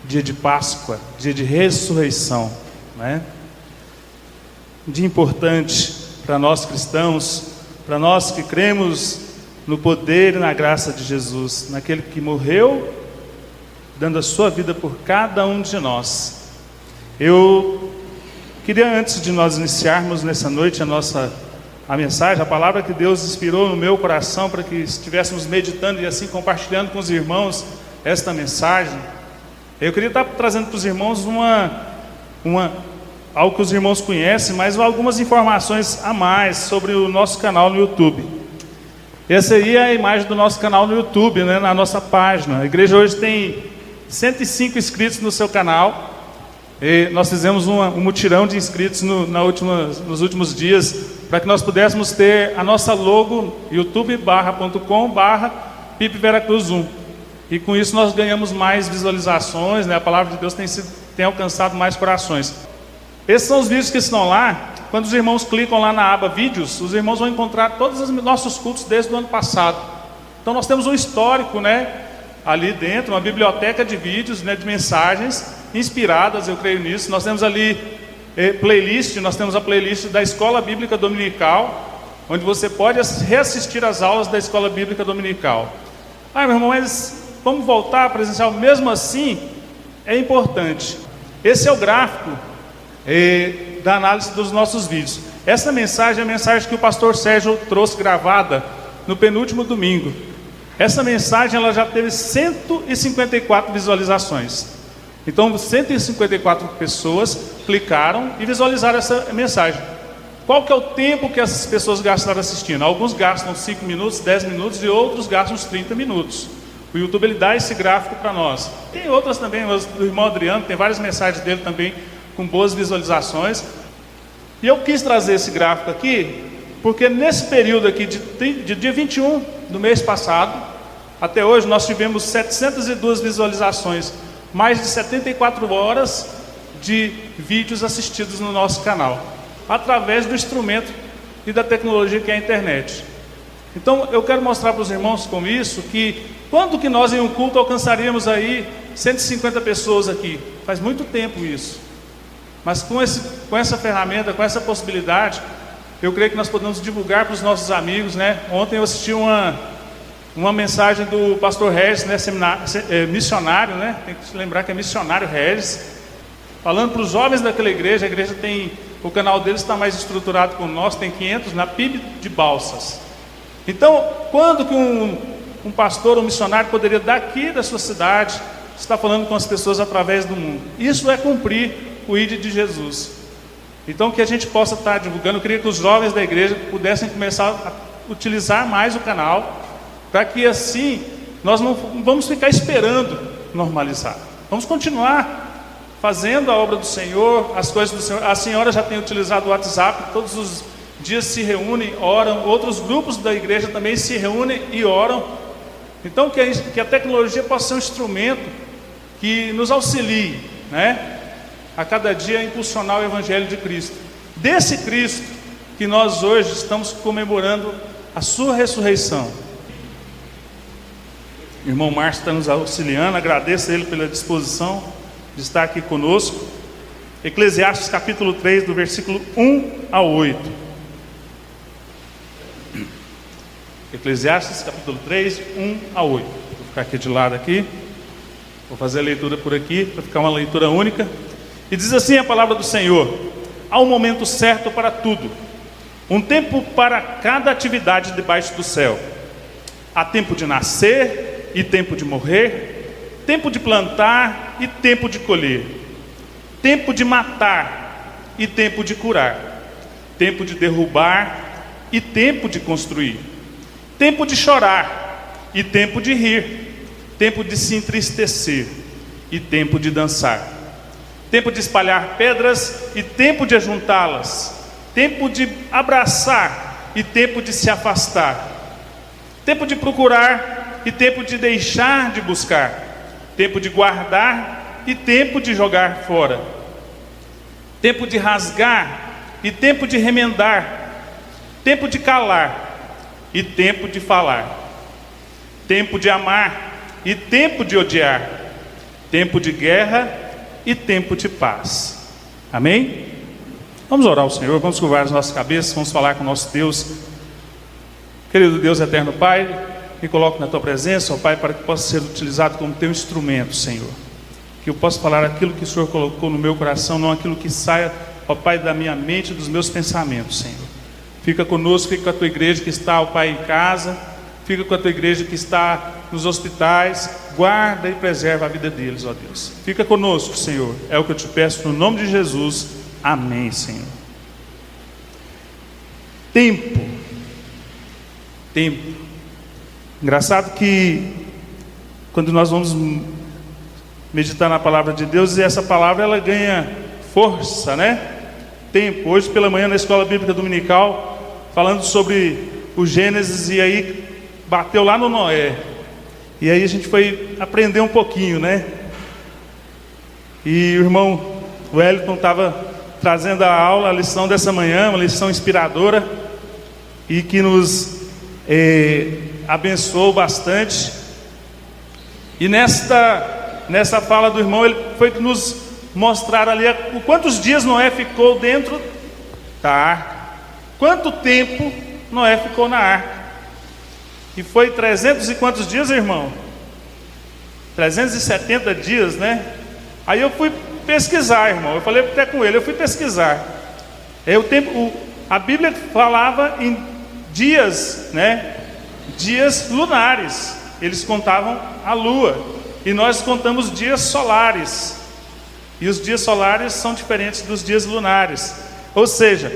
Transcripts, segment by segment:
dia de Páscoa, dia de ressurreição, né? Um dia importante para nós cristãos, para nós que cremos no poder e na graça de Jesus, naquele que morreu, dando a sua vida por cada um de nós. Eu queria, antes de nós iniciarmos nessa noite a mensagem, a palavra que Deus inspirou no meu coração para que estivéssemos meditando e assim compartilhando com os irmãos esta mensagem, eu queria estar trazendo para os irmãos algo que os irmãos conhecem, mas algumas informações a mais sobre o nosso canal no YouTube. Essa aí é a imagem do nosso canal no YouTube, né, na nossa página. A igreja hoje tem 105 inscritos no seu canal. E nós fizemos um mutirão de inscritos nos últimos dias, para que nós pudéssemos ter a nossa logo, youtube.com/PIPVeracruz1. E com isso nós ganhamos mais visualizações, né? A palavra de Deus tem alcançado mais corações. Esses são os vídeos que estão lá. Quando os irmãos clicam lá na aba vídeos, os irmãos vão encontrar todos os nossos cultos desde o ano passado. Então nós temos um histórico, né, ali dentro, uma biblioteca de vídeos, né, de mensagens inspiradas, eu creio nisso. Nós temos ali playlist, nós temos a playlist da Escola Bíblica Dominical, onde você pode reassistir as aulas da Escola Bíblica Dominical. Meu irmão, mas vamos voltar presencial? Mesmo assim, é importante. Esse é o gráfico da análise dos nossos vídeos. Essa mensagem é a mensagem que o pastor Sérgio trouxe gravada no penúltimo domingo. Essa mensagem ela já teve 154 visualizações. Então 154 pessoas clicaram e visualizaram essa mensagem. Qual que é o tempo que essas pessoas gastaram assistindo? Alguns gastam 5 minutos, 10 minutos e outros gastam uns 30 minutos. O YouTube ele dá esse gráfico para nós. Tem outras também, o irmão Adriano tem várias mensagens dele também com boas visualizações. E eu quis trazer esse gráfico aqui, porque nesse período aqui de dia 21 do mês passado, até hoje nós tivemos 702 visualizações, mais de 74 horas de vídeos assistidos no nosso canal, através do instrumento e da tecnologia que é a internet. Então eu quero mostrar para os irmãos com isso, que quando que nós em um culto alcançaríamos aí 150 pessoas aqui? Faz muito tempo isso. Mas com essa ferramenta, com essa possibilidade, eu creio que nós podemos divulgar para os nossos amigos, né? Ontem eu assisti uma mensagem do pastor Regis, né? Missionário, né? Tem que se lembrar que é missionário Regis, falando para os jovens daquela igreja. A igreja tem, o canal deles está mais estruturado que o nosso, tem 500 na PIB de Balsas. Então, quando que um pastor ou um missionário poderia daqui da sua cidade estar falando com as pessoas através do mundo? Isso é cumprir o ID de Jesus. Então que a gente possa estar divulgando. Eu queria que os jovens da igreja pudessem começar a utilizar mais o canal, para que assim nós não vamos ficar esperando normalizar. Vamos continuar fazendo a obra do Senhor, as coisas do Senhor. A senhora já tem utilizado o WhatsApp, todos os dias se reúnem, oram. Outros grupos da igreja também se reúnem e oram. Então que a tecnologia possa ser um instrumento que nos auxilie, né, a cada dia impulsionar o Evangelho de Cristo. Desse Cristo que nós hoje estamos comemorando a sua ressurreição. O irmão Márcio está nos auxiliando, agradeço a ele pela disposição de estar aqui conosco. Eclesiastes capítulo 3, do versículo 1 a 8. Eclesiastes capítulo 3, 1 a 8. Vou ficar aqui de lado aqui. Vou fazer a leitura por aqui, para ficar uma leitura única. E diz assim a palavra do Senhor: há um momento certo para tudo, um tempo para cada atividade debaixo do céu. Há tempo de nascer e tempo de morrer, tempo de plantar e tempo de colher, tempo de matar e tempo de curar, tempo de derrubar e tempo de construir, tempo de chorar e tempo de rir, tempo de se entristecer e tempo de dançar, tempo de espalhar pedras e tempo de ajuntá-las, tempo de abraçar e tempo de se afastar, tempo de procurar e tempo de deixar de buscar, tempo de guardar e tempo de jogar fora, tempo de rasgar e tempo de remendar, tempo de calar e tempo de falar, tempo de amar e tempo de odiar, tempo de guerra e tempo de paz. Amém? Vamos orar ao Senhor, vamos curvar as nossas cabeças, vamos falar com o nosso Deus. Querido Deus eterno Pai, me coloco na Tua presença, ó Pai, para que possa ser utilizado como Teu instrumento, Senhor. Que eu possa falar aquilo que o Senhor colocou no meu coração, não aquilo que saia, ó Pai, da minha mente e dos meus pensamentos, Senhor. Fica conosco, fica com a Tua igreja que está, ó Pai, em casa, fica com a Tua igreja que está nos hospitais, guarda e preserva a vida deles, ó Deus. Fica conosco, Senhor, é o que eu te peço no nome de Jesus, amém, Senhor. Tempo. Engraçado que quando nós vamos meditar na palavra de Deus, e essa palavra ela ganha força, né? Tempo. Hoje pela manhã na escola bíblica dominical, falando sobre o Gênesis, e aí bateu lá no Noé. E aí a gente foi aprender um pouquinho, né? E o irmão Wellington estava trazendo a aula, a lição dessa manhã, uma lição inspiradora e que nos abençoou bastante. E nessa fala do irmão, ele foi nos mostrar ali quantos dias Noé ficou dentro da arca, quanto tempo Noé ficou na arca. E foi 300 e quantos dias, irmão? 370 dias, né? Aí eu fui pesquisar, irmão. Eu falei até com ele, eu fui pesquisar. A Bíblia falava em dias, né? Dias lunares. Eles contavam a lua. E nós contamos dias solares. E os dias solares são diferentes dos dias lunares. Ou seja,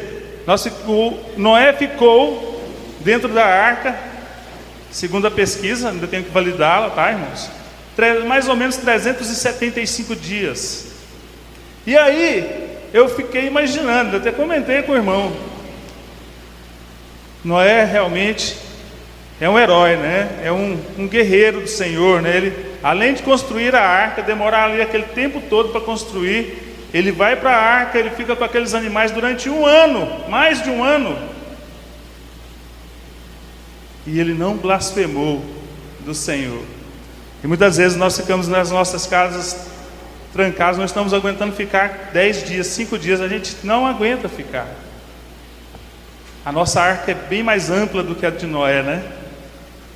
Noé ficou dentro da arca, segundo a pesquisa, ainda tenho que validá-la, tá, irmãos? Mais ou menos 375 dias. E aí, eu fiquei imaginando, eu até comentei com o irmão. Noé realmente é um herói, né? É um guerreiro do Senhor, né? Ele, além de construir a arca, demorar ali aquele tempo todo para construir, ele vai para a arca, ele fica com aqueles animais durante um ano, mais de um ano. E ele não blasfemou do Senhor. E muitas vezes nós ficamos nas nossas casas trancados, não estamos aguentando ficar 10 dias, 5 dias, a gente não aguenta ficar. A nossa arca é bem mais ampla do que a de Noé, né?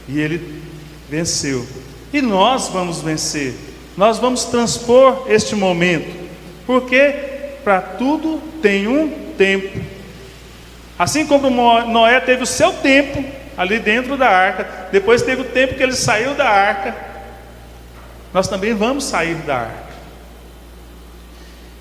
E ele venceu. E nós vamos vencer. Nós vamos transpor este momento. Porque para tudo tem um tempo. Assim como Noé teve o seu tempo ali dentro da arca, depois teve o tempo que ele saiu da arca, nós também vamos sair da arca.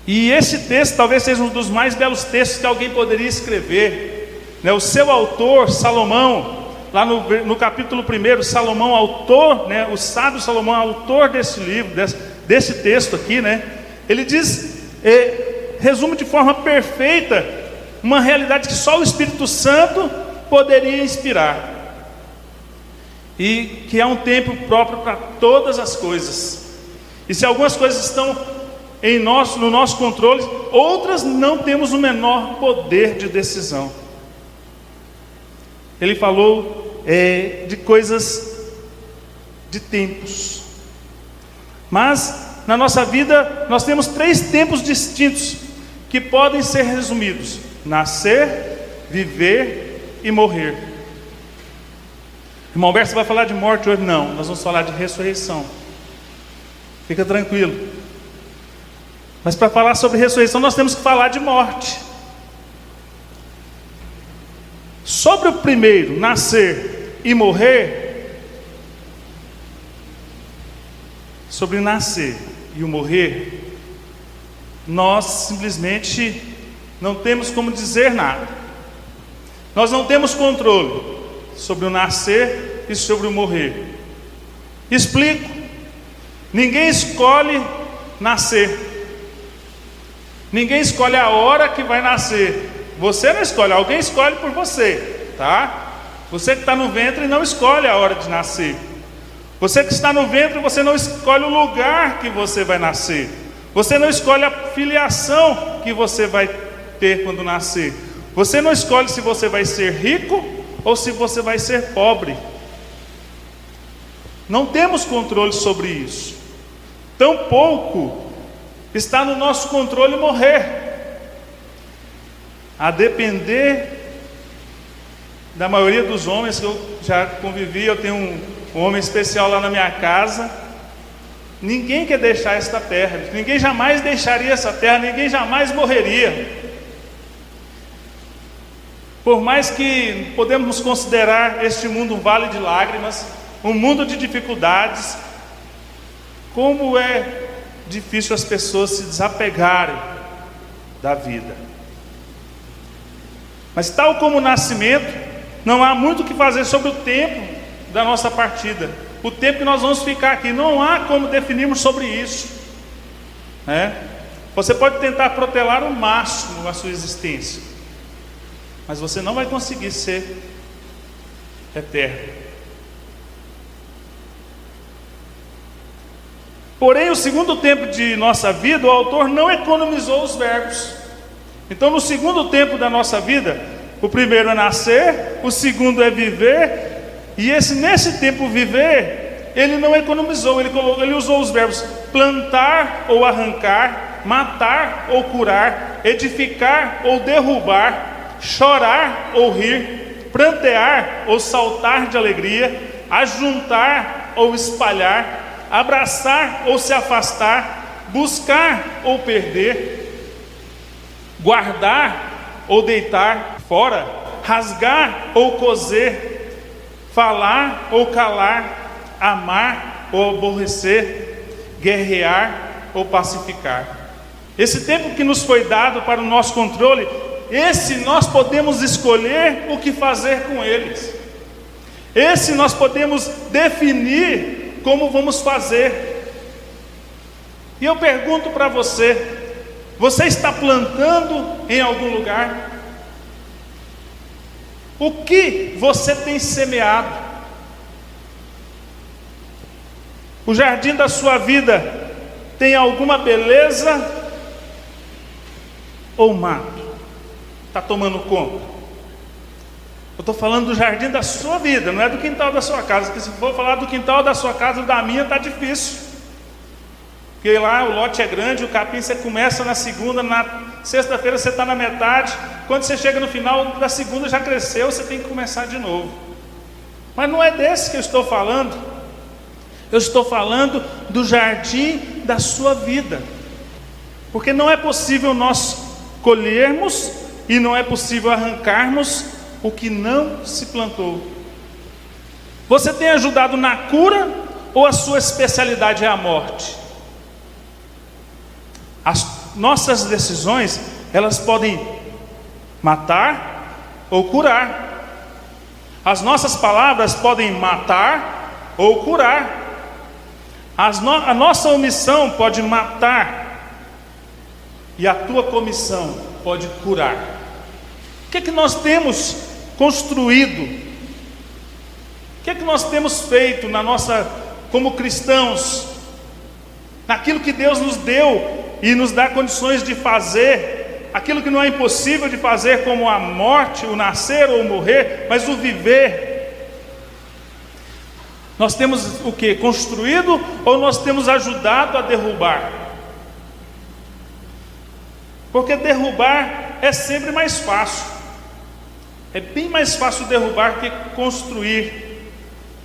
E esse texto talvez seja um dos mais belos textos que alguém poderia escrever, né? O seu autor, Salomão, lá no capítulo 1, Salomão, autor, né? O sábio Salomão, autor desse livro, desse texto aqui, né? Ele diz, resume de forma perfeita uma realidade que só o Espírito Santo poderia inspirar, e que é um tempo próprio para todas as coisas. E se algumas coisas estão no nosso controle, outras não temos o menor poder de decisão. Ele falou de coisas, de tempos. Mas na nossa vida nós temos 3 tempos distintos que podem ser resumidos: nascer, viver e morrer. Irmão Alberto, você vai falar de morte hoje? Não, nós vamos falar de ressurreição. Fica tranquilo. Mas para falar sobre ressurreição nós temos que falar de morte. Sobre o primeiro, nascer e morrer, sobre nascer e o morrer, nós simplesmente não temos como dizer nada. Nós não temos controle sobre o nascer e sobre o morrer. Explico. Ninguém escolhe nascer. Ninguém escolhe a hora que vai nascer. Você não escolhe, alguém escolhe por você, tá? Você que está no ventre não escolhe a hora de nascer. Você que está no ventre, você não escolhe o lugar que você vai nascer. Você não escolhe a filiação que você vai ter quando nascer. Você não escolhe se você vai ser rico ou se você vai ser pobre. Não temos controle sobre isso. tampouco está no nosso controle morrer. A depender da maioria dos homens que eu já convivi, eu tenho um homem especial lá na minha casa. Ninguém quer deixar esta terra, ninguém jamais deixaria essa terra, ninguém jamais morreria. Por mais que podemos considerar este mundo um vale de lágrimas, um mundo de dificuldades, como é difícil as pessoas se desapegarem da vida. Mas tal como o nascimento, não há muito o que fazer sobre o tempo da nossa partida, o tempo que nós vamos ficar aqui. Não há como definirmos sobre isso, né? Você pode tentar protelar o máximo a sua existência, mas você não vai conseguir ser eterno. Porém, o segundo tempo de nossa vida, o autor não economizou os verbos. Então, no segundo tempo da nossa vida, o primeiro é nascer, o segundo é viver, e nesse tempo viver, ele não economizou, ele usou os verbos plantar ou arrancar, matar ou curar, edificar ou derrubar, chorar ou rir, prantear ou saltar de alegria, ajuntar ou espalhar, abraçar ou se afastar, buscar ou perder, guardar ou deitar fora, rasgar ou coser, falar ou calar, amar ou aborrecer, guerrear ou pacificar. Esse tempo que nos foi dado para o nosso controle, esse nós podemos escolher o que fazer com eles. Esse nós podemos definir como vamos fazer. E eu pergunto para você: você está plantando em algum lugar? O que você tem semeado? O jardim da sua vida tem alguma beleza ou mato está tomando conta? Eu estou falando do jardim da sua vida, não é do quintal da sua casa, porque se for falar do quintal da sua casa, da minha está difícil. Porque lá o lote é grande, o capim você começa na segunda, na sexta-feira você está na metade, quando você chega no final da segunda já cresceu, você tem que começar de novo. Mas não é desse que eu estou falando. Eu estou falando do jardim da sua vida. Porque não é possível nós colhermos e não é possível arrancarmos o que não se plantou. Você tem ajudado na cura ou a sua especialidade é a morte? As nossas decisões, elas podem matar ou curar. As nossas palavras podem matar ou curar. A nossa omissão pode matar e a tua comissão pode curar. O que é que nós temos construído? O que é que nós temos feito como cristãos, naquilo que Deus nos deu e nos dá condições de fazer, aquilo que não é impossível de fazer, como a morte, o nascer ou o morrer, mas o viver? Nós temos o que? Construído ou nós temos ajudado a derrubar? Porque derrubar é sempre mais fácil. É bem mais fácil derrubar que construir.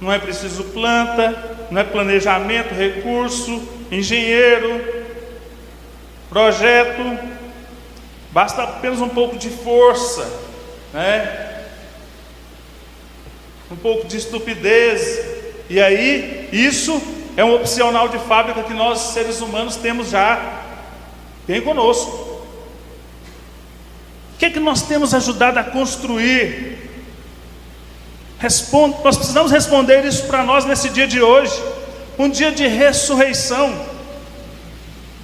Não é preciso planta, não é planejamento, recurso, engenheiro, projeto. Basta apenas um pouco de força, né? Um pouco de estupidez. E aí, isso é um opcional de fábrica que nós, seres humanos, temos já bem conosco. O que é que nós temos ajudado a construir? Nós precisamos responder isso para nós nesse dia de hoje, um dia de ressurreição,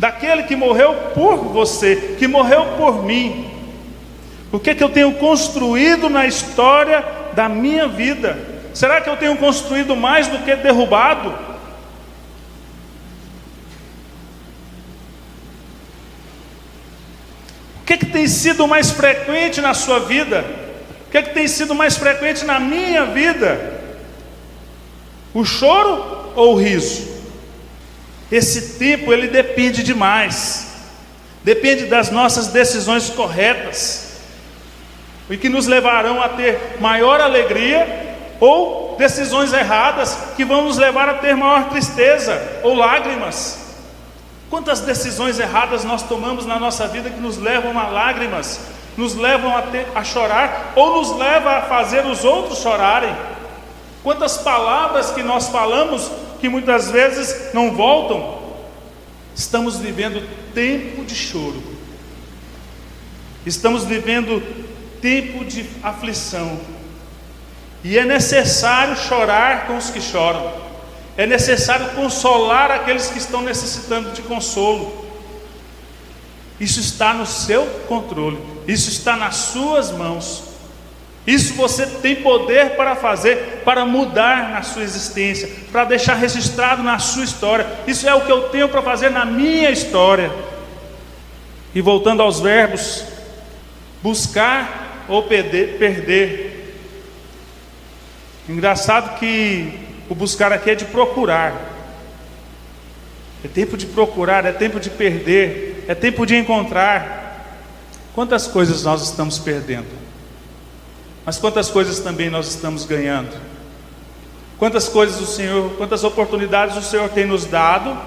daquele que morreu por você, que morreu por mim. O que é que eu tenho construído na história da minha vida? Será que eu tenho construído mais do que derrubado? O que é que tem sido mais frequente na sua vida? O que é que tem sido mais frequente na minha vida? O choro ou o riso? Esse tempo, ele depende demais. Depende das nossas decisões corretas, e que nos levarão a ter maior alegria, ou decisões erradas que vão nos levar a ter maior tristeza ou lágrimas. Quantas decisões erradas nós tomamos na nossa vida que nos levam a lágrimas, nos levam a chorar, ou nos leva a fazer os outros chorarem? Quantas palavras que nós falamos que muitas vezes não voltam? Estamos vivendo tempo de choro, estamos vivendo tempo de aflição, e é necessário chorar com os que choram, é necessário consolar aqueles que estão necessitando de consolo. Isso está no seu controle, isso está nas suas mãos. Isso você tem poder para fazer, para mudar na sua existência, para deixar registrado na sua história. Isso é o que eu tenho para fazer na minha história. E voltando aos verbos, buscar ou perder. Engraçado que o buscar aqui é de procurar. É tempo de procurar, é tempo de perder, é tempo de encontrar. Quantas coisas nós estamos perdendo? Mas quantas coisas também nós estamos ganhando? Quantas coisas o Senhor, quantas oportunidades o Senhor tem nos dado,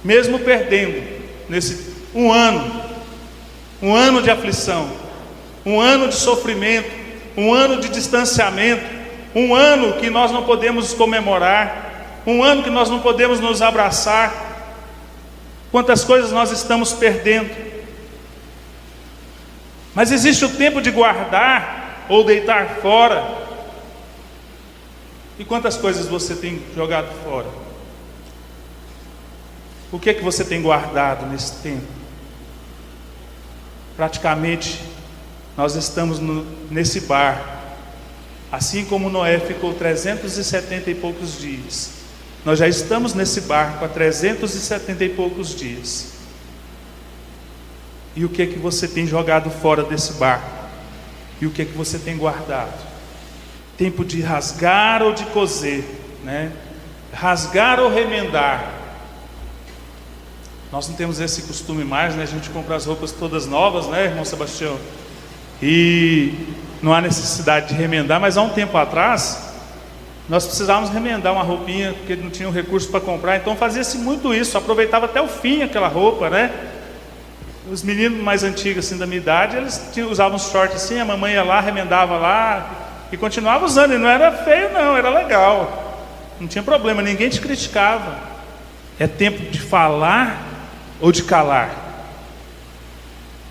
mesmo perdendo nesse um ano de aflição, um ano de sofrimento, um ano de distanciamento, um ano que nós não podemos comemorar, um ano que nós não podemos nos abraçar. Quantas coisas nós estamos perdendo? Mas existe o tempo de guardar ou deitar fora. E quantas coisas você tem jogado fora? O que é que você tem guardado nesse tempo? Praticamente nós estamos nesse barco, assim como Noé ficou 370 e poucos dias. Nós já estamos nesse barco há 370 e poucos dias. E o que é que você tem jogado fora desse barco? E o que é que você tem guardado? Tempo de rasgar ou de coser, né? Rasgar ou remendar. Nós não temos esse costume mais, né? A gente compra as roupas todas novas, né, irmão Sebastião? E não há necessidade de remendar, mas há um tempo atrás nós precisávamos remendar uma roupinha, porque não tinha o recurso para comprar, então fazia-se muito isso, aproveitava até o fim aquela roupa, né? Os meninos mais antigos assim da minha idade, eles usavam short assim, a mamãe ia lá, remendava lá e continuava usando, e não era feio não, era legal, não tinha problema, ninguém te criticava. É tempo de falar ou de calar?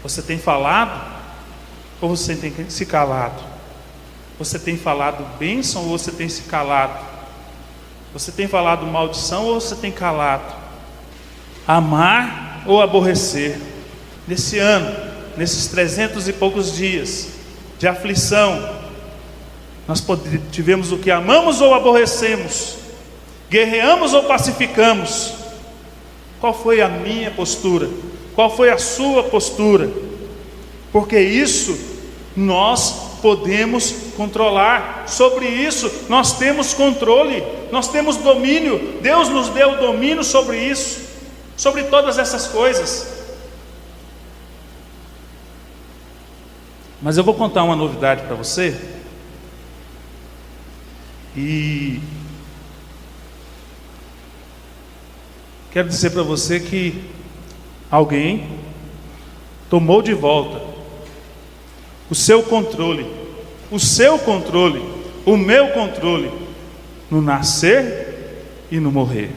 Você tem falado ou você tem se calado? Você tem falado bênção ou você tem se calado? Você tem falado maldição ou você tem calado? Amar ou aborrecer? Nesse ano, nesses 300 e poucos dias de aflição, nós tivemos o que amamos ou aborrecemos, guerreamos ou pacificamos. Qual foi a minha postura? Qual foi a sua postura? Porque isso nós podemos controlar, sobre isso nós temos controle, nós temos domínio. Deus nos deu domínio sobre isso, sobre todas essas coisas. Mas eu vou contar uma novidade para você, e quero dizer para você que alguém tomou de volta o seu controle, o meu controle, no nascer e no morrer.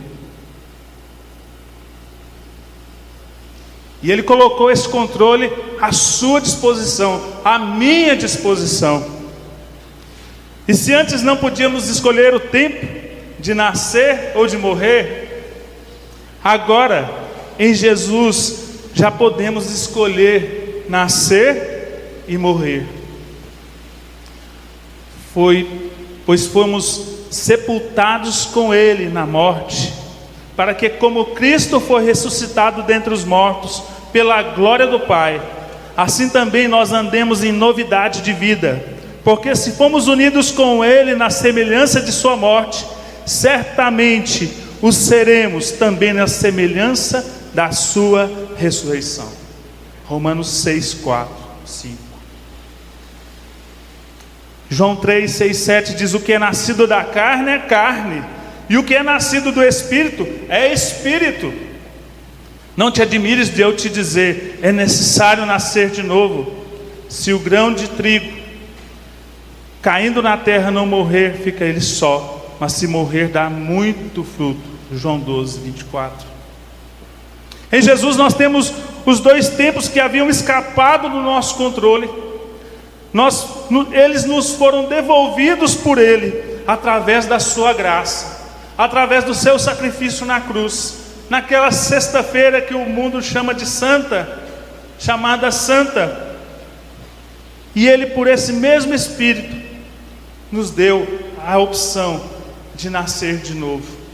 E Ele colocou esse controle à sua disposição, à minha disposição. E se antes não podíamos escolher o tempo de nascer ou de morrer, agora em Jesus já podemos escolher nascer e morrer. Pois fomos sepultados com Ele na morte, para que, como Cristo foi ressuscitado dentre os mortos, pela glória do Pai, assim também nós andemos em novidade de vida. Porque se fomos unidos com Ele na semelhança de sua morte, certamente o seremos também na semelhança da sua ressurreição. Romanos 6, 4, 5. João 3, 6, 7 diz: o que é nascido da carne é carne, e o que é nascido do Espírito é Espírito. Não te admires de eu te dizer: é necessário nascer de novo. Se o grão de trigo caindo na terra não morrer, fica ele só, mas se morrer, dá muito fruto. João 12, 24. Em Jesus nós temos os dois tempos que haviam escapado do nosso controle. Eles nos foram devolvidos por Ele, através da sua graça, através do seu sacrifício na cruz, naquela sexta-feira que o mundo chama de santa, chamada santa. E Ele, por esse mesmo Espírito, nos deu a opção de nascer de novo,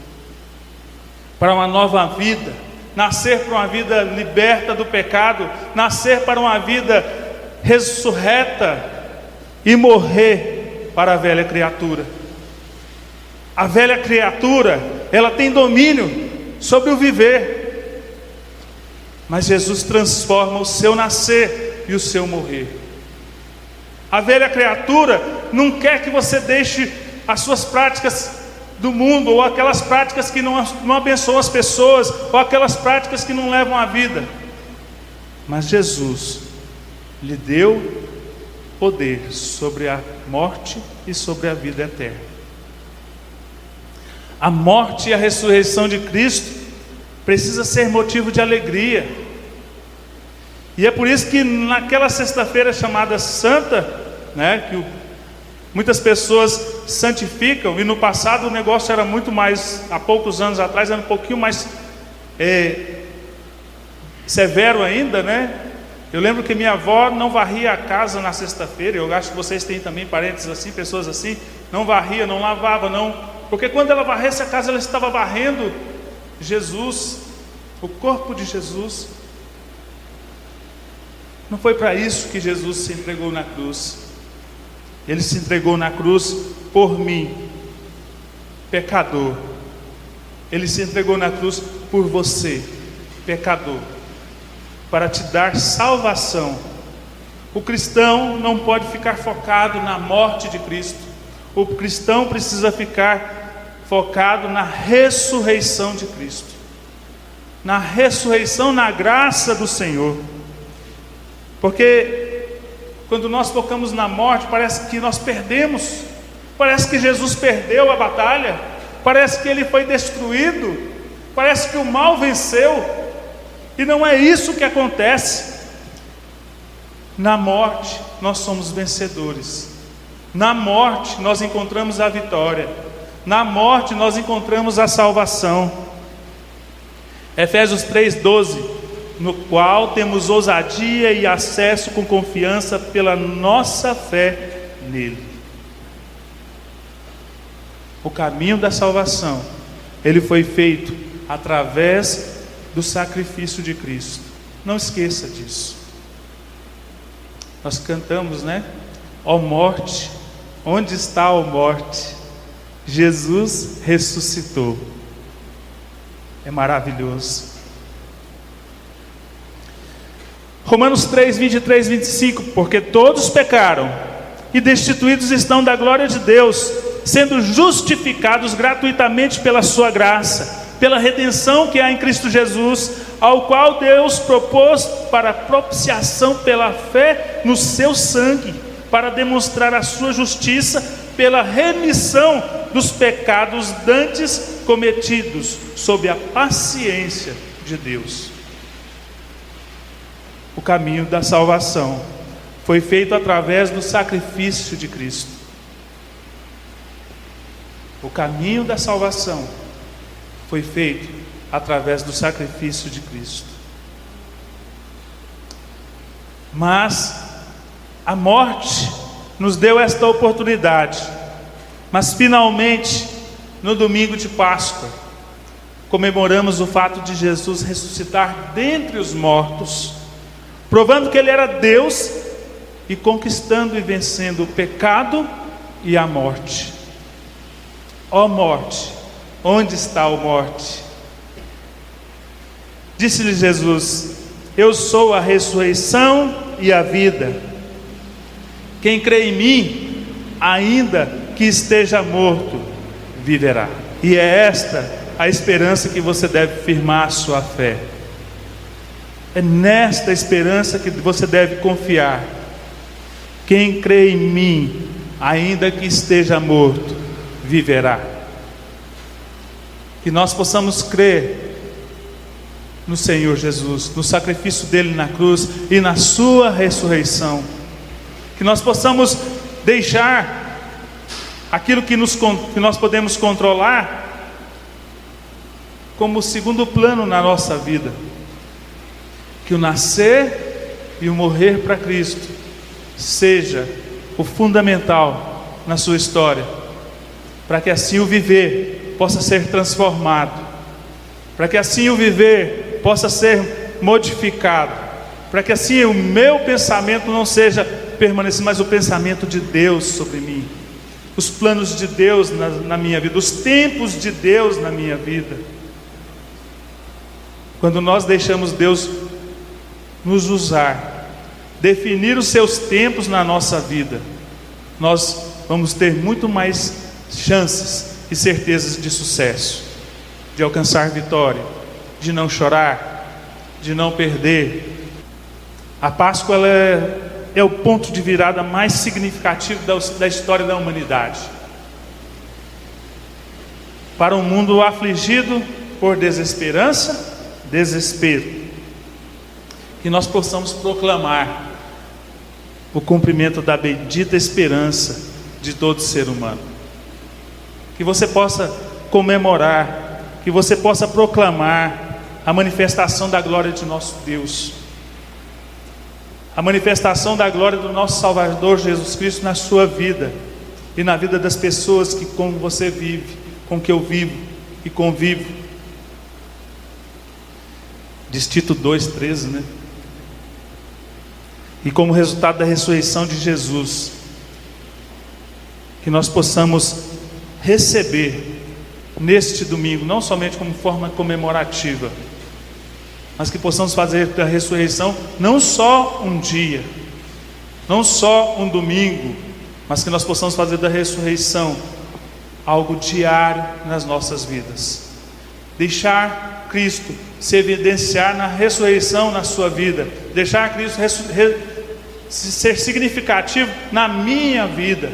para uma nova vida, nascer para uma vida liberta do pecado, nascer para uma vida ressurreta e morrer para a velha criatura. A velha criatura, ela tem domínio sobre o viver, mas Jesus transforma o seu nascer e o seu morrer. A velha criatura não quer que você deixe as suas práticas do mundo, ou aquelas práticas que não abençoam as pessoas, ou aquelas práticas que não levam à vida. Mas Jesus lhe deu poder sobre a morte e sobre a vida eterna. A morte e a ressurreição de Cristo precisa ser motivo de alegria. E é por isso que naquela sexta-feira chamada santa, que muitas pessoas santificam, e no passado o negócio era muito mais, há poucos anos atrás era um pouquinho mais severo ainda, Eu lembro que minha avó não varria a casa na sexta-feira. Eu acho que vocês têm também parentes assim, pessoas assim. Não varria, não lavava, não. Porque quando ela varresse a casa, ela estava varrendo Jesus, o corpo de Jesus. Não foi para isso que Jesus se entregou na cruz. Ele se entregou na cruz por mim, pecador. Ele se entregou na cruz por você, pecador, para te dar salvação. O cristão não pode ficar focado na morte de Cristo. O cristão precisa ficar focado na ressurreição de Cristo, na ressurreição, na graça do Senhor. Porque quando nós focamos na morte, parece que nós perdemos, parece que Jesus perdeu a batalha, parece que Ele foi destruído, parece que o mal venceu. E não é isso que acontece. Na morte nós somos vencedores. Na morte nós encontramos a vitória. Na morte nós encontramos a salvação. Efésios 3:12, no qual temos ousadia e acesso com confiança pela nossa fé nele. O caminho da salvação, ele foi feito através do sacrifício de Cristo. Não esqueça disso. Nós cantamos, Ó morte, onde está a morte? Jesus ressuscitou. É maravilhoso. Romanos 3, 23, 25. Porque todos pecaram e destituídos estão da glória de Deus, sendo justificados gratuitamente pela sua graça, pela redenção que há em Cristo Jesus, ao qual Deus propôs para propiciação pela fé no seu sangue, para demonstrar a sua justiça pela remissão dos pecados dantes cometidos, sob a paciência de Deus. O caminho da salvação foi feito através do sacrifício de Cristo. O caminho da salvação foi feito através do sacrifício de Cristo. Mas a morte nos deu esta oportunidade. Mas finalmente, no domingo de Páscoa, comemoramos o fato de Jesus ressuscitar dentre os mortos, provando que Ele era Deus e conquistando e vencendo o pecado e a morte. Ó morte, onde está a morte? Disse-lhe Jesus: eu sou a ressurreição e a vida. Quem crê em mim, ainda que esteja morto, viverá. E é esta a esperança que você deve firmar a sua fé. É nesta esperança que você deve confiar. Quem crê em mim, ainda que esteja morto, viverá. Que nós possamos crer no Senhor Jesus, no sacrifício dele na cruz e na sua ressurreição. Que nós possamos deixar aquilo que nós podemos controlar como segundo plano na nossa vida. Que o nascer e o morrer para Cristo seja o fundamental na sua história, para que assim o viver possa ser transformado, para que assim o viver possa ser modificado, para que assim o meu pensamento não seja permanecer, mas o pensamento de Deus sobre mim, os planos de Deus na minha vida, os tempos de Deus na minha vida. Quando nós deixamos Deus nos usar, definir os seus tempos na nossa vida, nós vamos ter muito mais chances e certezas de sucesso, de alcançar vitória, de não chorar, de não perder. A Páscoa ela é o ponto de virada mais significativo da história da humanidade. Para um mundo afligido por desesperança, desespero, que nós possamos proclamar o cumprimento da bendita esperança de todo ser humano. Que você possa comemorar, que você possa proclamar a manifestação da glória de nosso Deus, a manifestação da glória do nosso Salvador Jesus Cristo na sua vida e na vida das pessoas que com você vive, com que eu vivo e convivo. Diz Tito 2,13, né? E como resultado da ressurreição de Jesus, que nós possamos receber neste domingo, não somente como forma comemorativa, mas que possamos fazer da ressurreição não só um dia, não só um domingo, mas que nós possamos fazer da ressurreição algo diário nas nossas vidas. Deixar Cristo se evidenciar na ressurreição na sua vida, deixar Cristo ser significativo na minha vida,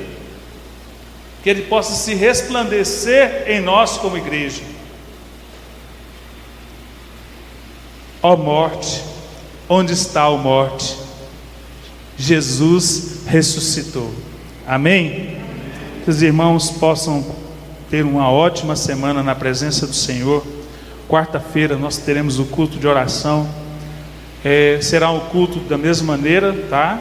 que Ele possa se resplandecer em nós como igreja. Ó morte, onde está a morte? Jesus ressuscitou. Amém? Que os irmãos possam ter uma ótima semana na presença do Senhor. Quarta-feira nós teremos o culto de oração. Será um culto da mesma maneira, tá?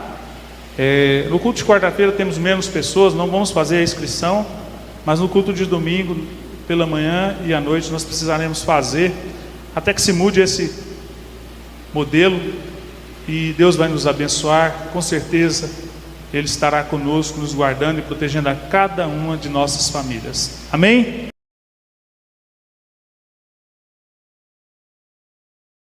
No culto de quarta-feira temos menos pessoas, não vamos fazer a inscrição, mas no culto de domingo, pela manhã e à noite, nós precisaremos fazer, até que se mude esse modelo, e Deus vai nos abençoar, com certeza Ele estará conosco, nos guardando e protegendo a cada uma de nossas famílias. Amém?